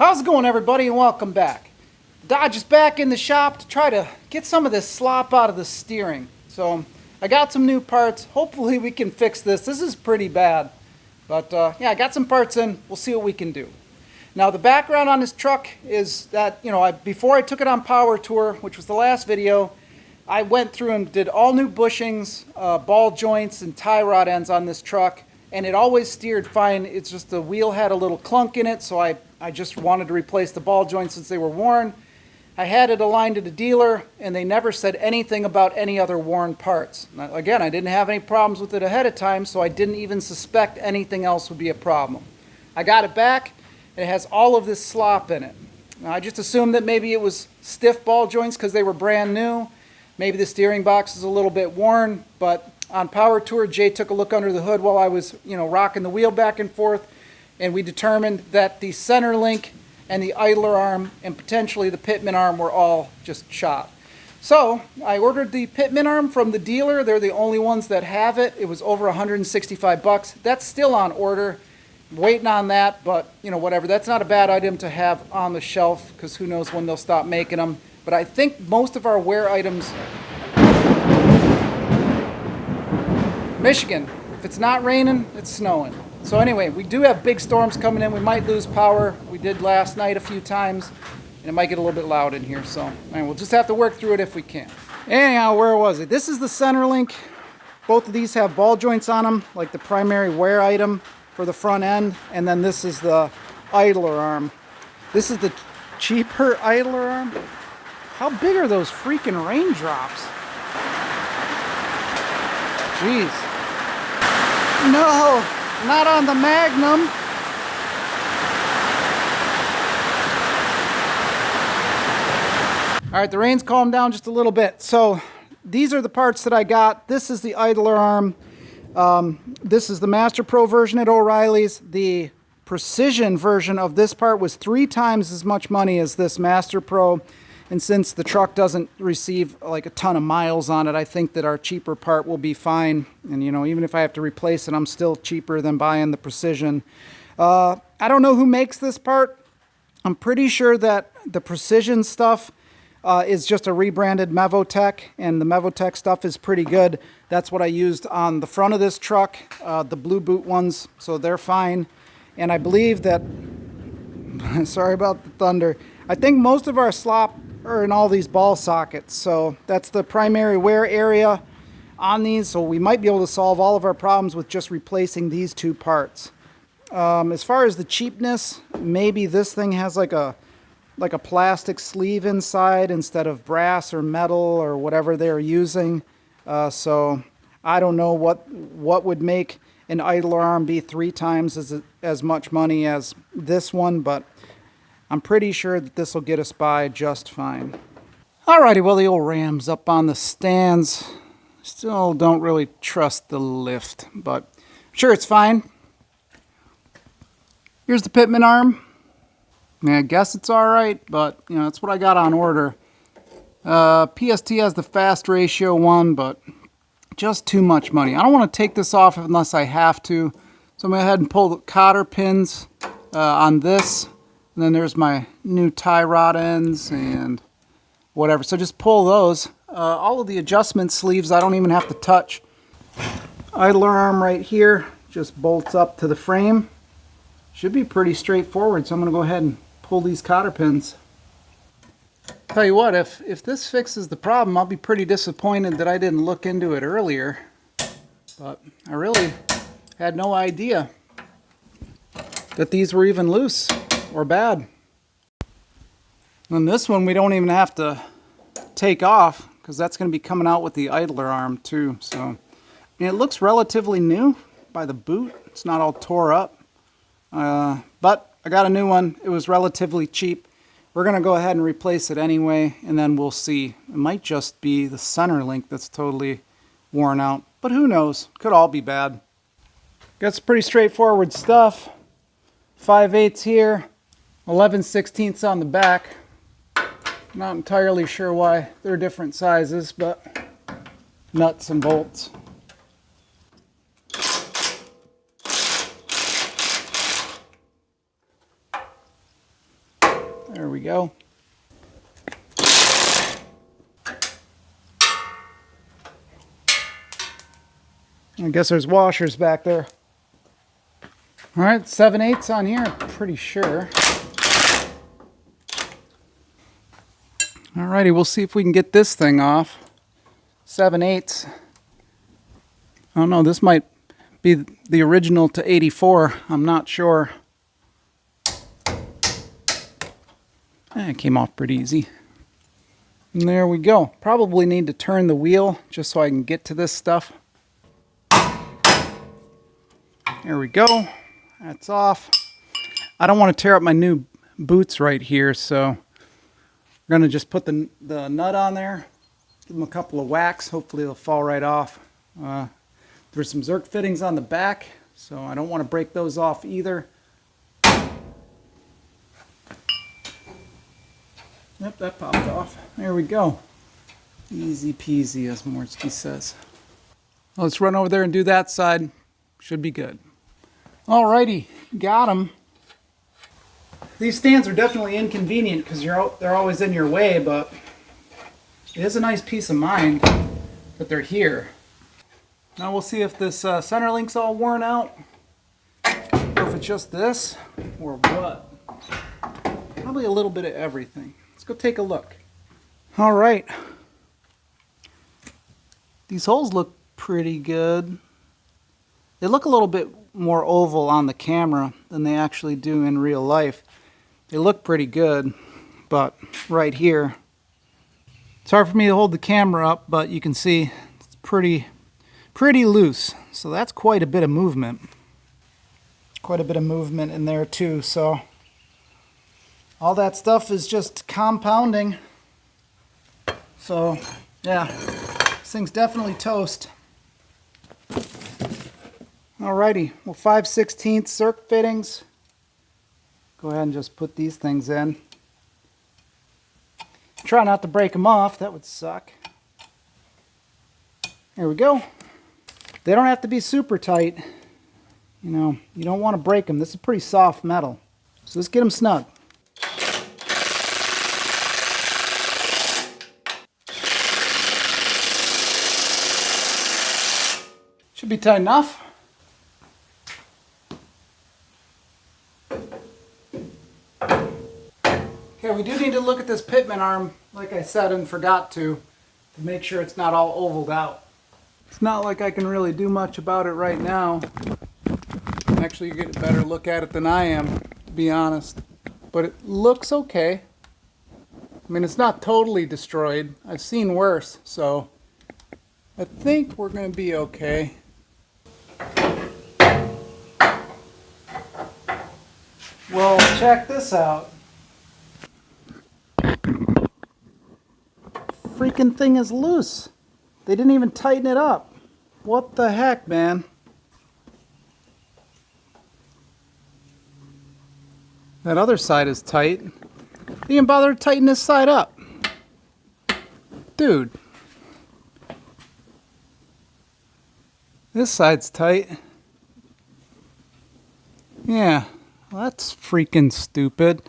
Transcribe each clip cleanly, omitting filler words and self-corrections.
How's it going, everybody, and welcome back. Dodge is back in the shop to try to get some of this slop out of the steering. So I got some new parts. Hopefully we can fix this. This is pretty bad. But yeah, I got some parts in. We'll see what we can do. Now the background on this truck is that, before I took it on power tour, which was the last video, I went through and did all new bushings, ball joints, and tie rod ends on this truck. And it always steered fine. It's just the wheel had a little clunk in it, so I just wanted to replace the ball joints since they were worn. I had it aligned to the dealer, and they never said anything about any other worn parts. Now, again, I didn't have any problems with it ahead of time, so I didn't even suspect anything else would be a problem. I got it back, and it has all of this slop in it. Now, I just assumed that maybe it was stiff ball joints because they were brand new. Maybe the steering box is a little bit worn, but on power tour, Jay took a look under the hood while I was, rocking the wheel back and forth, and we determined that the center link and the idler arm and potentially the pitman arm were all just shot. So I ordered the pitman arm from the dealer. They're the only ones that have it. It was over 165 bucks. That's still on order. I'm waiting on that, but whatever. That's not a bad item to have on the shelf because who knows when they'll stop making them. But I think most of our wear items... Michigan, if it's not raining, it's snowing. So anyway, we do have big storms coming in. We might lose power. We did last night a few times, and it might get a little bit loud in here. So we'll just have to work through it if we can. Anyhow, where was it? This is the center link. Both of these have ball joints on them, like the primary wear item for the front end, and then this is the idler arm. This is the cheaper idler arm. How big are those freaking raindrops? Jeez. No, not on the Magnum. All right, the rain's calmed down just a little bit. So these are the parts that I got. This is the idler arm. This is the Master Pro version at O'Reilly's. The Precision version of this part was 3 times as much money as this Master Pro. And since the truck doesn't receive like a ton of miles on it, I think that our cheaper part will be fine. And even if I have to replace it, I'm still cheaper than buying the Precision. I don't know who makes this part. I'm pretty sure that the Precision stuff is just a rebranded Mevotech, and the Mevotech stuff is pretty good. That's what I used on the front of this truck, the Blue Boot ones, so they're fine. And I believe that, sorry about the thunder, I think most of our slop are in all these ball sockets, so that's the primary wear area on these, so we might be able to solve all of our problems with just replacing these 2 parts. As far as the cheapness, maybe this thing has like a plastic sleeve inside instead of brass or metal or whatever they're using, so I don't know what would make an idler arm be 3 times as much money as this one, but I'm pretty sure that this will get us by just fine. Alrighty, well, the old Ram's up on the stands. Still don't really trust the lift, but I'm sure it's fine. Here's the pitman arm. I guess it's alright, but that's what I got on order. PST has the fast ratio one, but just too much money. I don't want to take this off unless I have to, so I'm going to go ahead and pull the cotter pins on this. And then there's my new tie rod ends and whatever. So just pull those. All of the adjustment sleeves I don't even have to touch. Idler arm right here just bolts up to the frame. Should be pretty straightforward. So I'm going to go ahead and pull these cotter pins. Tell you what, if this fixes the problem, I'll be pretty disappointed that I didn't look into it earlier. But I really had no idea that these were even loose or bad. And this one we don't even have to take off because that's going to be coming out with the idler arm too. So it looks relatively new by the boot. It's not all tore up. But I got a new one. It was relatively cheap. We're going to go ahead and replace it anyway, and then we'll see. It might just be the center link that's totally worn out, but who knows? Could all be bad. Got some pretty straightforward stuff. 5/8 here. 11/16 on the back. Not entirely sure why they're different sizes, but nuts and bolts. There we go. I guess there's washers back there. All right, 7/8 on here, I'm pretty sure. Alrighty, we'll see if we can get this thing off. 7/8. I don't know, this might be the original to 84. I'm not sure. It came off pretty easy. And there we go. Probably need to turn the wheel just so I can get to this stuff. There we go. That's off. I don't want to tear up my new boots right here, so we're going to just put the nut on there, give them a couple of whacks. Hopefully they'll fall right off. There's some Zerk fittings on the back, so I don't want to break those off either. Yep, that popped off. There we go. Easy peasy, as Morski says. Well, let's run over there and do that side. Should be good. Alrighty, got them. These stands are definitely inconvenient because they're always in your way, but it is a nice peace of mind that they're here. Now we'll see if this center link's all worn out, or if it's just this, or what. Probably a little bit of everything. Let's go take a look. All right. These holes look pretty good. They look a little bit more oval on the camera than they actually do in real life. They look pretty good, but right here, it's hard for me to hold the camera up, but you can see it's pretty loose. So that's quite a bit of movement. Quite a bit of movement in there too. So all that stuff is just compounding. So yeah, this thing's definitely toast. Alrighty, well 5/16 Zerk fittings. Go ahead and just put these things in. Try not to break them off, that would suck. There we go. They don't have to be super tight. You know, you don't want to break them. This is pretty soft metal. So let's get them snug. Should be tight enough. Okay, we do need to look at this pitman arm, like I said and forgot to make sure it's not all ovaled out. It's not like I can really do much about it right now. Actually, you get a better look at it than I am, to be honest. But it looks okay. I mean, it's not totally destroyed. I've seen worse, so I think we're going to be okay. Well, check this out. Freaking thing is loose. They didn't even tighten it up. What the heck, man? That other side is tight. They didn't bother to tighten this side up. Dude. This side's tight. Yeah, well, that's freaking stupid.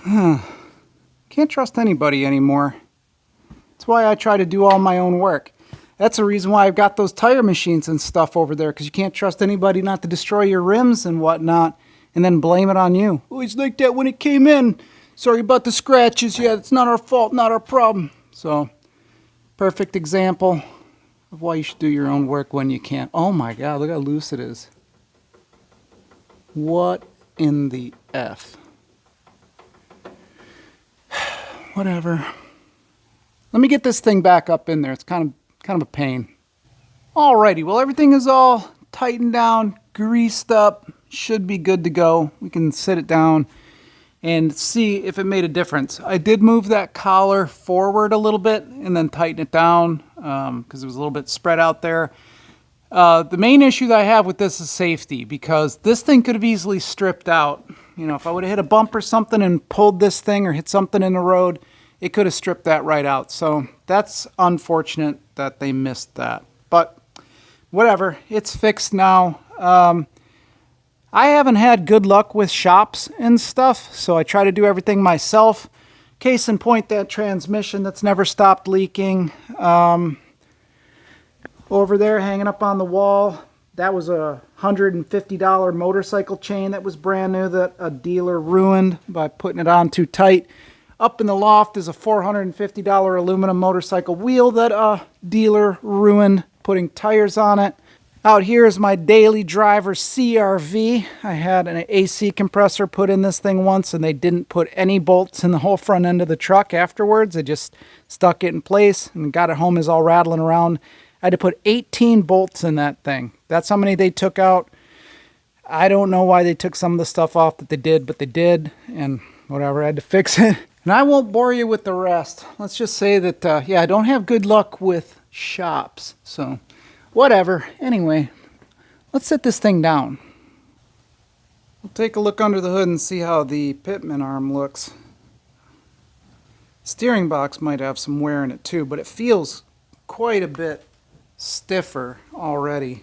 Can't trust anybody anymore. That's why I try to do all my own work. That's the reason why I've got those tire machines and stuff over there, because you can't trust anybody not to destroy your rims and whatnot, and then blame it on you. Oh, it's like that when it came in. Sorry about the scratches. Yeah, it's not our fault, not our problem. So, perfect example of why you should do your own work when you can't. Oh my God, look how loose it is. What in the F? Whatever. Let me get this thing back up in there. It's kind of a pain. Alrighty, well everything is all tightened down, greased up, should be good to go. We can sit it down and see if it made a difference. I did move that collar forward a little bit and then tighten it down because it was a little bit spread out there. The main issue that I have with this is safety, because this thing could have easily stripped out. You know, if I would have hit a bump or something and pulled this thing or hit something in the road, it could have stripped that right out. So that's unfortunate that they missed that. But whatever, it's fixed now. I haven't had good luck with shops and stuff, so I try to do everything myself. Case in point, that transmission that's never stopped leaking. Over there, hanging up on the wall, that was a $150 motorcycle chain that was brand new that a dealer ruined by putting it on too tight. Up in the loft is a $450 aluminum motorcycle wheel that a dealer ruined putting tires on it. Out here is my daily driver CRV. I had an AC compressor put in this thing once and they didn't put any bolts in the whole front end of the truck afterwards. They just stuck it in place and got it home is all rattling around. I had to put 18 bolts in that thing. That's how many they took out. I don't know why they took some of the stuff off that they did, but they did, and whatever, I had to fix it. And I won't bore you with the rest. Let's just say that, yeah, I don't have good luck with shops, so whatever. Anyway, let's set this thing down. We'll take a look under the hood and see how the pitman arm looks. Steering box might have some wear in it too, but it feels quite a bit stiffer already.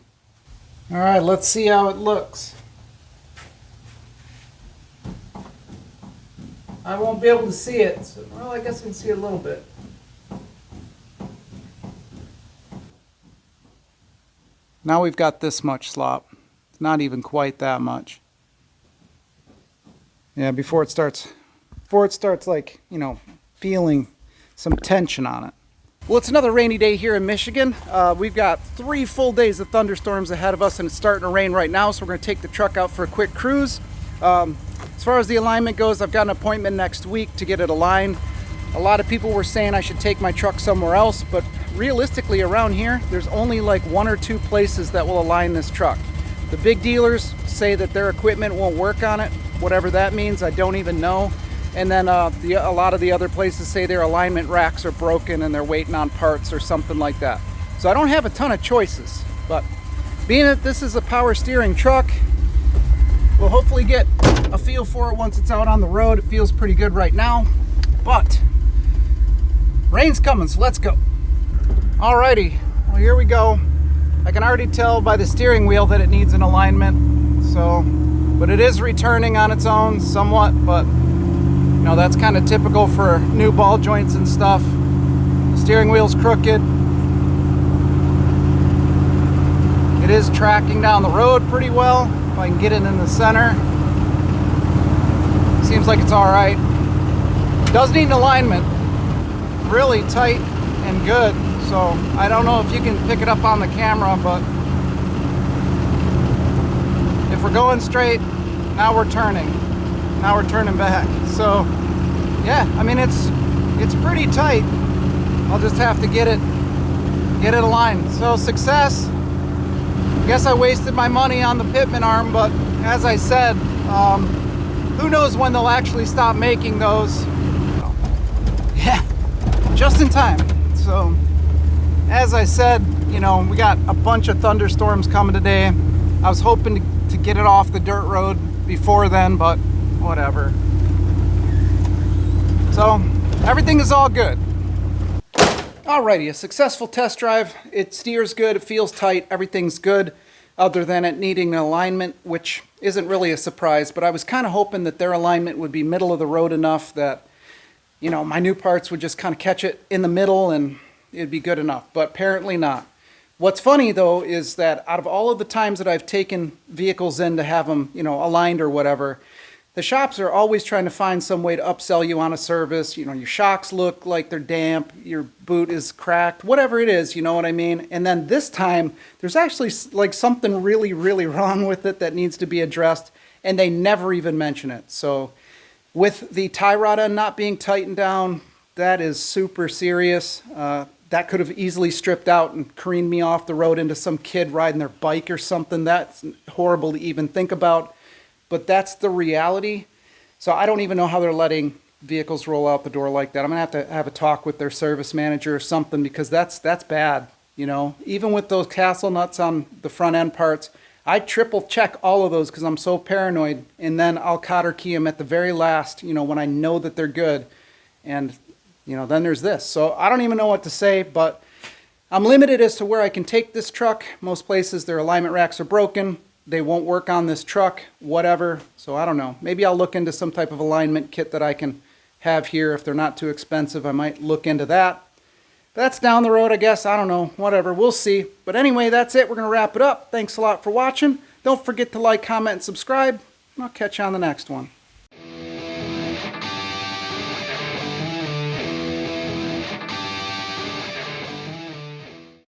All right, let's see how it looks. I won't be able to see it, so, well, I guess I can see it a little bit. Now we've got this much slop. It's not even quite that much. Yeah, before it starts like, you know, feeling some tension on it. Well, it's another rainy day here in Michigan. We've got 3 full days of thunderstorms ahead of us, and it's starting to rain right now, so we're going to take the truck out for a quick cruise. As far as the alignment goes, I've got an appointment next week to get it aligned. A lot of people were saying I should take my truck somewhere else, but realistically around here, there's only like 1 or 2 places that will align this truck. The big dealers say that their equipment won't work on it, whatever that means, I don't even know. And then a lot of the other places say their alignment racks are broken and they're waiting on parts or something like that. So I don't have a ton of choices, but being that this is a power steering truck, we'll hopefully get a feel for it once it's out on the road. It feels pretty good right now, but rain's coming, so let's go. Alrighty, well, here we go. I can already tell by the steering wheel that it needs an alignment, but it is returning on its own somewhat, but you know, that's kind of typical for new ball joints and stuff. The steering wheel's crooked. It is tracking down the road pretty well. If I can get it in the center. Seems like it's all right. Does need an alignment. Really tight and good. So I don't know if you can pick it up on the camera, but if we're going straight, now we're turning. Now we're turning back. So yeah, I mean it's pretty tight. I'll just have to get it aligned. So success. I guess I wasted my money on the pitman arm, but as I said, who knows when they'll actually stop making those. Yeah, just in time. So as I said, you know, we got a bunch of thunderstorms coming today. I was hoping to get it off the dirt road before then, but whatever. So everything is all good. Alrighty, a successful test drive. It steers good, it feels tight, everything's good, other than it needing an alignment, which isn't really a surprise, but I was kind of hoping that their alignment would be middle of the road enough that, you know, my new parts would just kind of catch it in the middle and it'd be good enough, but apparently not. What's funny though is that out of all of the times that I've taken vehicles in to have them, you know, aligned or whatever, the shops are always trying to find some way to upsell you on a service. You know, your shocks look like they're damp, your boot is cracked, whatever it is, you know what I mean? And then this time, there's actually like something really, really wrong with it that needs to be addressed, and they never even mention it. So with the tie rod end not being tightened down, that is super serious. That could have easily stripped out and careened me off the road into some kid riding their bike or something. That's horrible to even think about. But that's the reality. So I don't even know how they're letting vehicles roll out the door like that. I'm gonna have to have a talk with their service manager or something, because that's bad. You know, even with those castle nuts on the front end parts, I triple check all of those because I'm so paranoid, and then I'll cotter key them at the very last, you know, when I know that they're good. And you know, then there's this. So I don't even know what to say, but I'm limited as to where I can take this truck. Most places their alignment racks are broken. they won't work on this truck, whatever. So I don't know. Maybe I'll look into some type of alignment kit that I can have here. If they're not too expensive, I might look into that. That's down the road, I guess. I don't know. Whatever. We'll see. But anyway, that's it. We're going to wrap it up. Thanks a lot for watching. Don't forget to like, comment, and subscribe. I'll catch you on the next one.